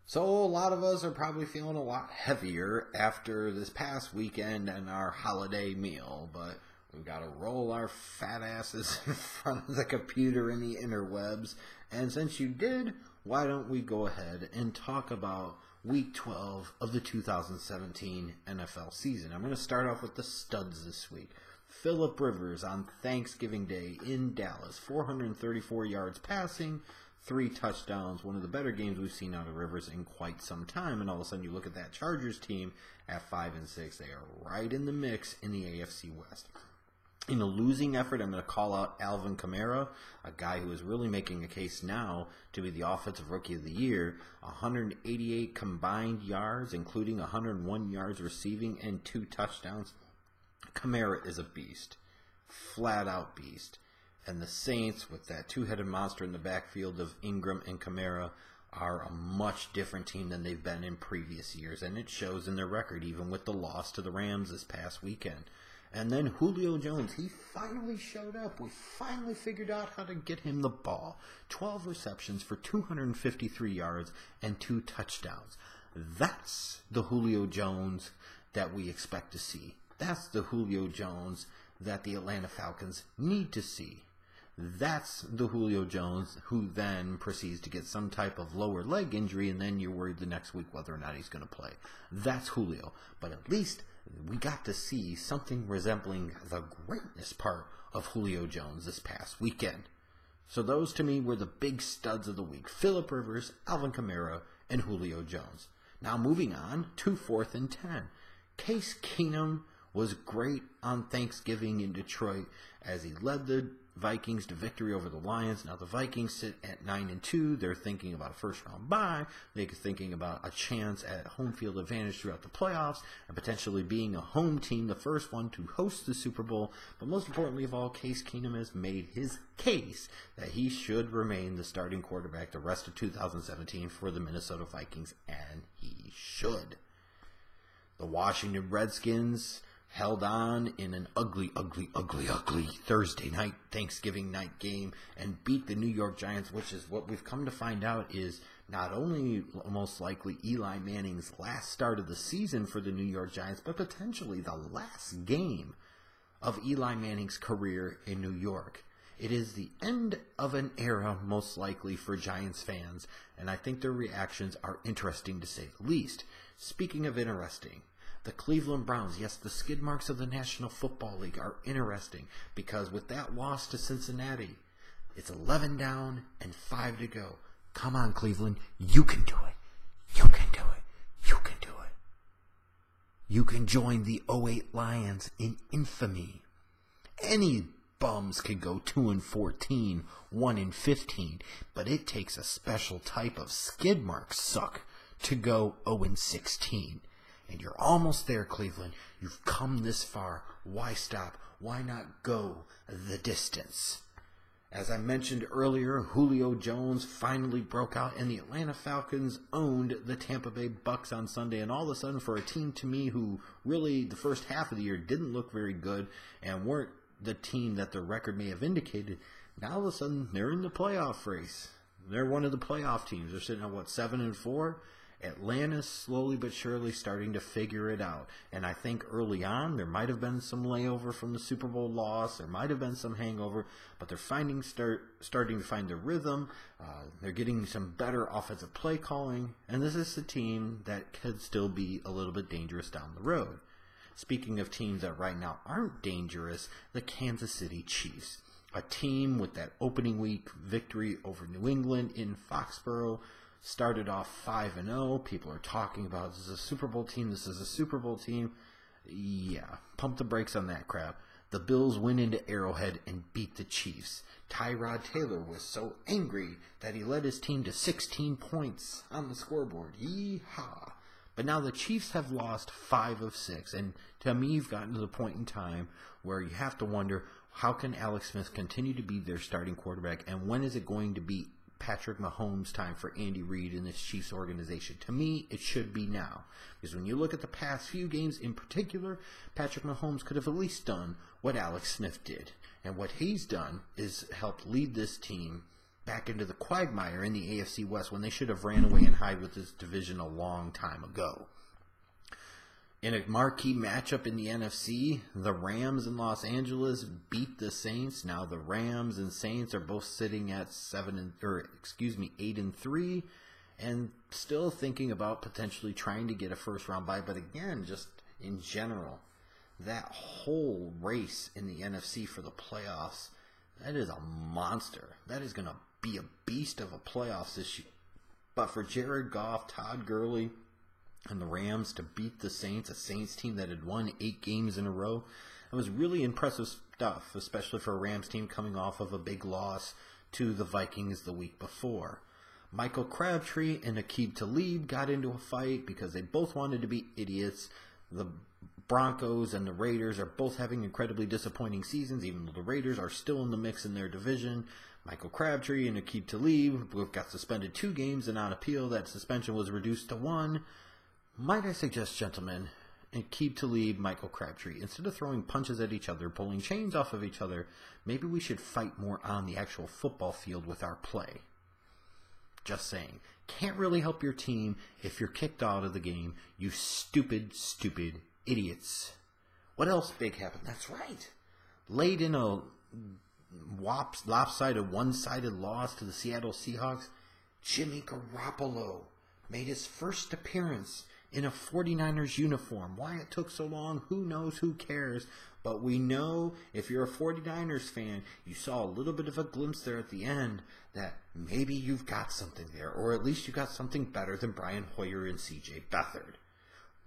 So a lot of us are probably feeling a lot heavier after this past weekend and our holiday meal, but we've got to roll our fat asses in front of the computer in the interwebs. And since you did, why don't we go ahead and talk about Week 12 of the 2017 NFL season. I'm going to start off with the studs this week. Phillip Rivers on Thanksgiving Day in Dallas, 434 yards passing, 3 touchdowns, one of the better games we've seen out of Rivers in quite some time. And all of a sudden you look at that Chargers team at 5-6. They are right in the mix in the AFC West. In a losing effort, I'm going to call out Alvin Kamara, a guy who is really making a case now to be the Offensive Rookie of the Year. 188 combined yards, including 101 yards receiving and 2 touchdowns. Kamara is a beast, flat-out beast. And the Saints, with that two-headed monster in the backfield of Ingram and Kamara, are a much different team than they've been in previous years. And it shows in their record, even with the loss to the Rams this past weekend. And then Julio Jones, he finally showed up. We finally figured out how to get him the ball. 12 receptions for 253 yards and 2 touchdowns. That's the Julio Jones that we expect to see. That's the Julio Jones that the Atlanta Falcons need to see. That's the Julio Jones who then proceeds to get some type of lower leg injury, and then you're worried the next week whether or not he's going to play. That's Julio. But at least we got to see something resembling the greatness part of Julio Jones this past weekend. So those to me were the big studs of the week. Phillip Rivers, Alvin Kamara, and Julio Jones. Now moving on to 4th and 10. Case Keenum was great on Thanksgiving in Detroit as he led the Vikings to victory over the Lions. Now the Vikings sit at 9-2. They're thinking about a first-round bye. They're thinking about a chance at home field advantage throughout the playoffs and potentially being a home team, the first one to host the Super Bowl. But most importantly of all, Case Keenum has made his case that he should remain the starting quarterback the rest of 2017 for the Minnesota Vikings, and he should. The Washington Redskins held on in an ugly Thursday night, Thanksgiving night game and beat the New York Giants, which is what we've come to find out is not only most likely Eli Manning's last start of the season for the New York Giants, but potentially the last game of Eli Manning's career in New York. It is the end of an era, most likely, for Giants fans, and I think their reactions are interesting to say the least. Speaking of interesting, the Cleveland Browns, yes, the skid marks of the National Football League are interesting because with that loss to Cincinnati, it's 11 down and 5 to go. Come on, Cleveland. You can do it. You can do it. You can do it. You can join the '08 Lions in infamy. Any bums can go 2-14, 1-15, but it takes a special type of skid mark suck to go 0-16. And you're almost there, Cleveland. You've come this far. Why stop? Why not go the distance? As I mentioned earlier, Julio Jones finally broke out, and the Atlanta Falcons owned the Tampa Bay Bucks on Sunday. And all of a sudden, for a team to me who really the first half of the year didn't look very good and weren't the team that their record may have indicated, now all of a sudden they're in the playoff race. They're one of the playoff teams. They're sitting at, 7-4? Atlanta's slowly but surely starting to figure it out. And I think early on there might have been some layover from the Super Bowl loss. There might have been some hangover. But they're starting to find their rhythm. They're getting some better offensive play calling. And this is a team that could still be a little bit dangerous down the road. Speaking of teams that right now aren't dangerous, the Kansas City Chiefs. A team with that opening week victory over New England in Foxborough. Started off 5-0. People are talking about this is a Super Bowl team. This is a Super Bowl team. Yeah, pump the brakes on that crap. The Bills went into Arrowhead and beat the Chiefs. Tyrod Taylor was so angry that he led his team to 16 points on the scoreboard. Yee-haw. But now the Chiefs have lost 5 of 6. And to me, you've gotten to the point in time where you have to wonder, how can Alex Smith continue to be their starting quarterback? And when is it going to be Patrick Mahomes time for Andy Reid in this Chiefs organization? To me, it should be now. Because when you look at the past few games in particular, Patrick Mahomes could have at least done what Alex Smith did. And what he's done is help lead this team back into the quagmire in the AFC West when they should have ran away and hide with this division a long time ago. In a marquee matchup in the NFC, the Rams in Los Angeles beat the Saints. Now the Rams and Saints are both sitting at 8-3, and still thinking about potentially trying to get a first round bye. But again, just in general, that whole race in the NFC for the playoffs, that is a monster. That is going to be a beast of a playoffs this year. But for Jared Goff, Todd Gurley, and the Rams to beat the Saints, a Saints team that had won 8 games in a row, it was really impressive stuff, especially for a Rams team coming off of a big loss to the Vikings the week before. Michael Crabtree and Aqib Talib got into a fight because they both wanted to be idiots. The Broncos and the Raiders are both having incredibly disappointing seasons, even though the Raiders are still in the mix in their division. Michael Crabtree and Aqib Talib both got suspended 2 games, and on appeal that suspension was reduced to 1. Might I suggest, gentlemen, Aqib Talib, Michael Crabtree, instead of throwing punches at each other, pulling chains off of each other, maybe we should fight more on the actual football field with our play. Just saying. Can't really help your team if you're kicked out of the game, you stupid, stupid idiots. What else big happened? That's right. Laid in a lopsided, one-sided loss to the Seattle Seahawks, Jimmy Garoppolo made his first appearance in a 49ers uniform. Why it took so long, who knows, who cares? But we know if you're a 49ers fan, you saw a little bit of a glimpse there at the end that maybe you've got something there, or at least you got something better than Brian Hoyer and C.J. Beathard.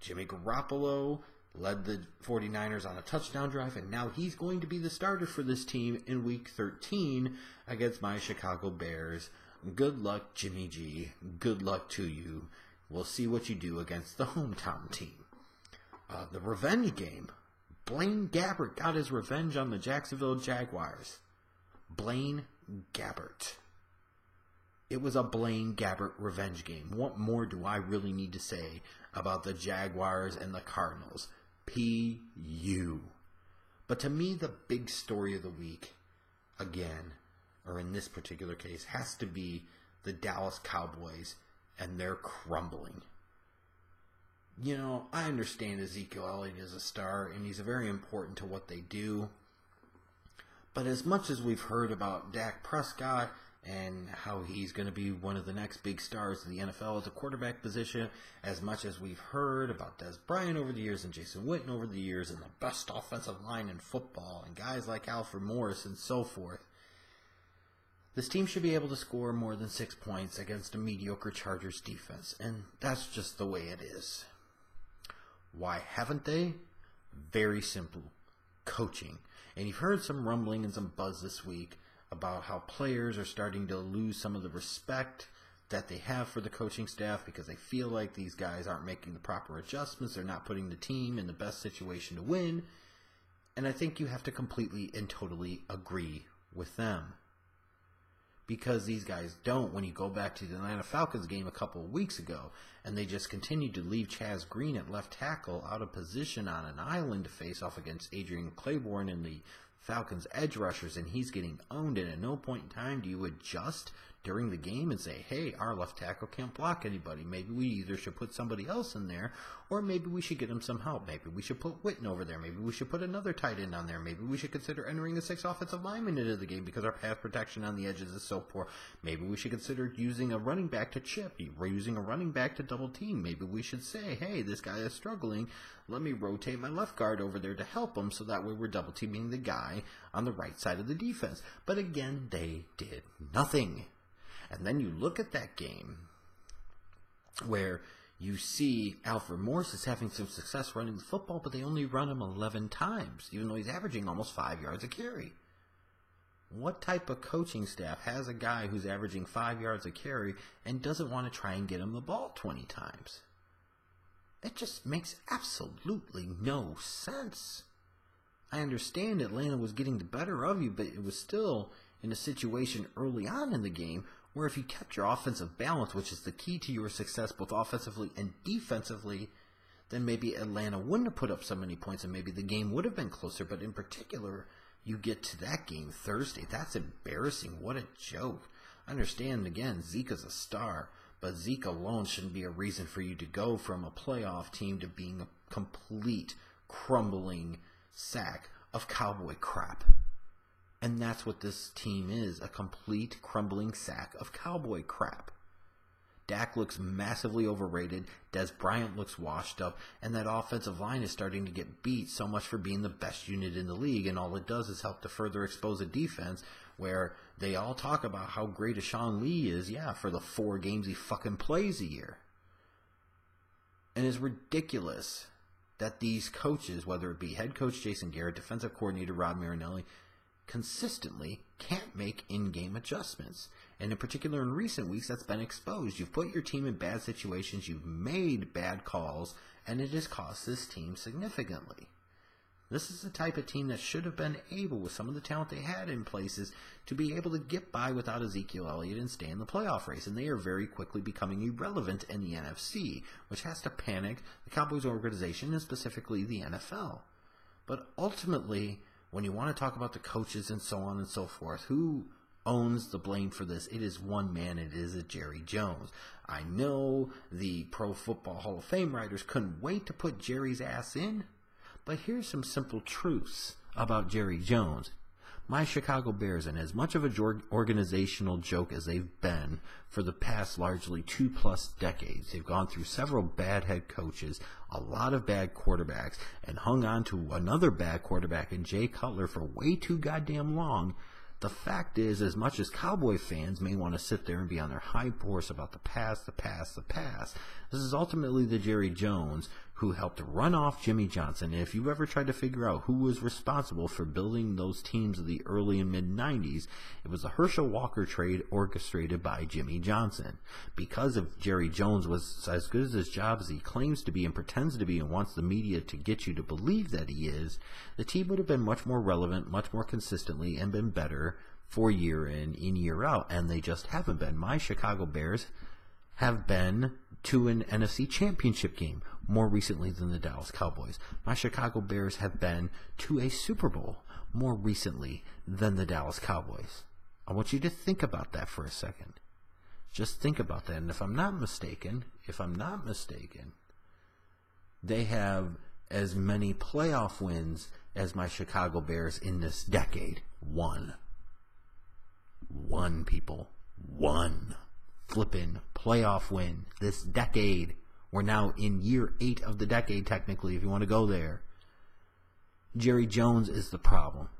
Jimmy Garoppolo led the 49ers on a touchdown drive, and now he's going to be the starter for this team in Week 13 against my Chicago Bears. Good luck, Jimmy G. Good luck to you. We'll see what you do against the hometown team. The revenge game. Blaine Gabbert got his revenge on the Jacksonville Jaguars. Blaine Gabbert. It was a Blaine Gabbert revenge game. What more do I really need to say about the Jaguars and the Cardinals? P.U. But to me, the big story of the week, again, or in this particular case, has to be the Dallas Cowboys and they're crumbling. You know, I understand Ezekiel Elliott is a star, and he's very important to what they do. But as much as we've heard about Dak Prescott and how he's going to be one of the next big stars in the NFL at the quarterback position, as much as we've heard about Des Bryant over the years and Jason Witten over the years and the best offensive line in football and guys like Alfred Morris and so forth, this team should be able to score more than 6 points against a mediocre Chargers defense, and that's just the way it is. Why haven't they? Very simple. Coaching. And you've heard some rumbling and some buzz this week about how players are starting to lose some of the respect that they have for the coaching staff because they feel like these guys aren't making the proper adjustments, they're not putting the team in the best situation to win, and I think you have to completely and totally agree with them. Because these guys don't. When you go back to the Atlanta Falcons game a couple of weeks ago, and they just continued to leave Chaz Green at left tackle out of position on an island to face off against Adrian Claiborne and the Falcons edge rushers, and he's getting owned, and at no point in time do you adjust during the game and say, hey, our left tackle can't block anybody. Maybe we either should put somebody else in there, or maybe we should get him some help. Maybe we should put Witten over there. Maybe we should put another tight end on there. Maybe we should consider entering a 6 offensive lineman into the game because our pass protection on the edges is so poor. Maybe we should consider using a running back to chip. We're using a running back to double team. Maybe we should say, hey, this guy is struggling. Let me rotate my left guard over there to help him so that way we're double teaming the guy on the right side of the defense. But again, they did nothing. And then you look at that game where you see Alfred Morris is having some success running the football, but they only run him 11 times, even though he's averaging almost 5 yards a carry. What type of coaching staff has a guy who's averaging 5 yards a carry and doesn't want to try and get him the ball 20 times? It just makes absolutely no sense. I understand Atlanta was getting the better of you, but it was still in a situation early on in the game where if you kept your offensive balance, which is the key to your success both offensively and defensively, then maybe Atlanta wouldn't have put up so many points and maybe the game would have been closer. But in particular, you get to that game Thursday. That's embarrassing. What a joke. I understand, again, Zeke's a star, but Zeke alone shouldn't be a reason for you to go from a playoff team to being a complete crumbling sack of cowboy crap. And that's what this team is, a complete crumbling sack of cowboy crap. Dak looks massively overrated, Dez Bryant looks washed up, and that offensive line is starting to get beat so much for being the best unit in the league, and all it does is help to further expose a defense where they all talk about how great a Sean Lee is, for the 4 games he fucking plays a year. And it's ridiculous that these coaches, whether it be head coach Jason Garrett, defensive coordinator Rod Marinelli, consistently can't make in-game adjustments. And in particular, in recent weeks, that's been exposed. You've put your team in bad situations, you've made bad calls, and it has cost this team significantly. This is the type of team that should have been able, with some of the talent they had in places, to be able to get by without Ezekiel Elliott and stay in the playoff race. And they are very quickly becoming irrelevant in the NFC, which has to panic the Cowboys organization and specifically the NFL. But ultimately, when you want to talk about the coaches and so on and so forth, who owns the blame for this? It is one man. It is a Jerry Jones. I know the Pro Football Hall of Fame writers couldn't wait to put Jerry's ass in, but here's some simple truths about Jerry Jones. My Chicago Bears, and as much of a organizational joke as they've been for the past largely 2+ decades, they've gone through several bad head coaches, a lot of bad quarterbacks, and hung on to another bad quarterback in Jay Cutler for way too goddamn long. The fact is, as much as Cowboy fans may want to sit there and be on their high horse about the past, this is ultimately the Jerry Jones who helped run off Jimmy Johnson. And if you ever tried to figure out who was responsible for building those teams of the early and mid-90s, it was the Herschel Walker trade orchestrated by Jimmy Johnson. Because if Jerry Jones was as good at his job as he claims to be and pretends to be and wants the media to get you to believe that he is, the team would have been much more relevant, much more consistently, and been better for year in, year out. And they just haven't been. My Chicago Bears have been to an NFC championship game more recently than the Dallas Cowboys. My Chicago Bears have been to a Super Bowl more recently than the Dallas Cowboys. I want you to think about that for a second. Just think about that. And if I'm not mistaken, they have as many playoff wins as my Chicago Bears in this decade. One, people. One flippin' playoff win this decade. We're now in year 8 of the decade, technically, if you want to go there. Jerry Jones is the problem.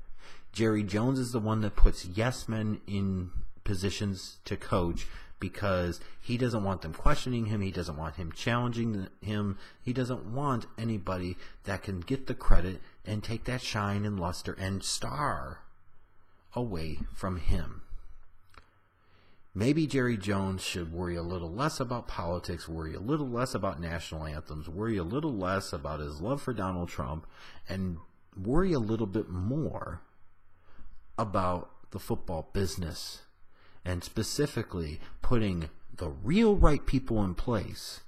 Jerry Jones is the one that puts yes men in positions to coach because he doesn't want them questioning him. He doesn't want him challenging him. He doesn't want anybody that can get the credit and take that shine and luster and star away from him. Maybe Jerry Jones should worry a little less about politics, worry a little less about national anthems, worry a little less about his love for Donald Trump, and worry a little bit more about the football business, and specifically putting the real right people in place.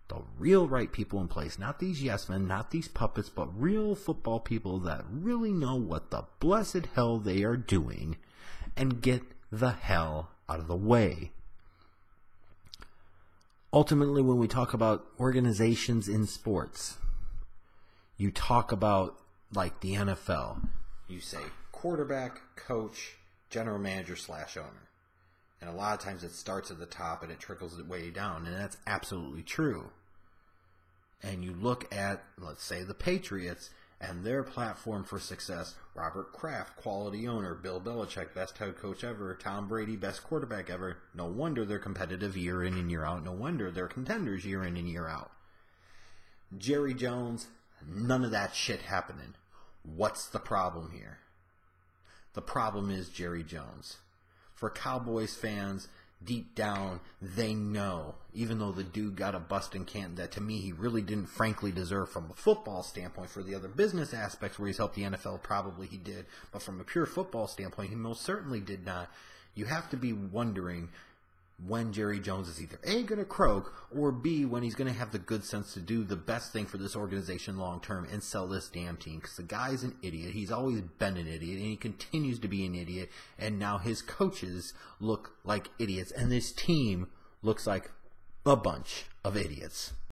The real right people in place, not these yes men, not these puppets, but real football people that really know what the blessed hell they are doing, and get the hell out of the way. Ultimately, when we talk about organizations in sports, you talk about, like the NFL, you say quarterback, coach, general manager / owner. And a lot of times it starts at the top and it trickles its way down, and that's absolutely true. And you look at, let's say, the Patriots and their platform for success: Robert Kraft, quality owner; Bill Belichick, best head coach ever; Tom Brady, best quarterback ever. No wonder they're competitive year in and year out. No wonder they're contenders year in and year out. Jerry Jones, none of that shit happening. What's the problem here? The problem is Jerry Jones. For Cowboys fans, deep down, they know, even though the dude got a bust in Canton that to me he really didn't frankly deserve from a football standpoint. For the other business aspects where he's helped the NFL, probably he did. But from a pure football standpoint, he most certainly did not. You have to be wondering, when Jerry Jones is either A, going to croak, or B, when he's going to have the good sense to do the best thing for this organization long term and sell this damn team. Because the guy's an idiot. He's always been an idiot, and he continues to be an idiot. And now his coaches look like idiots, and this team looks like a bunch of idiots.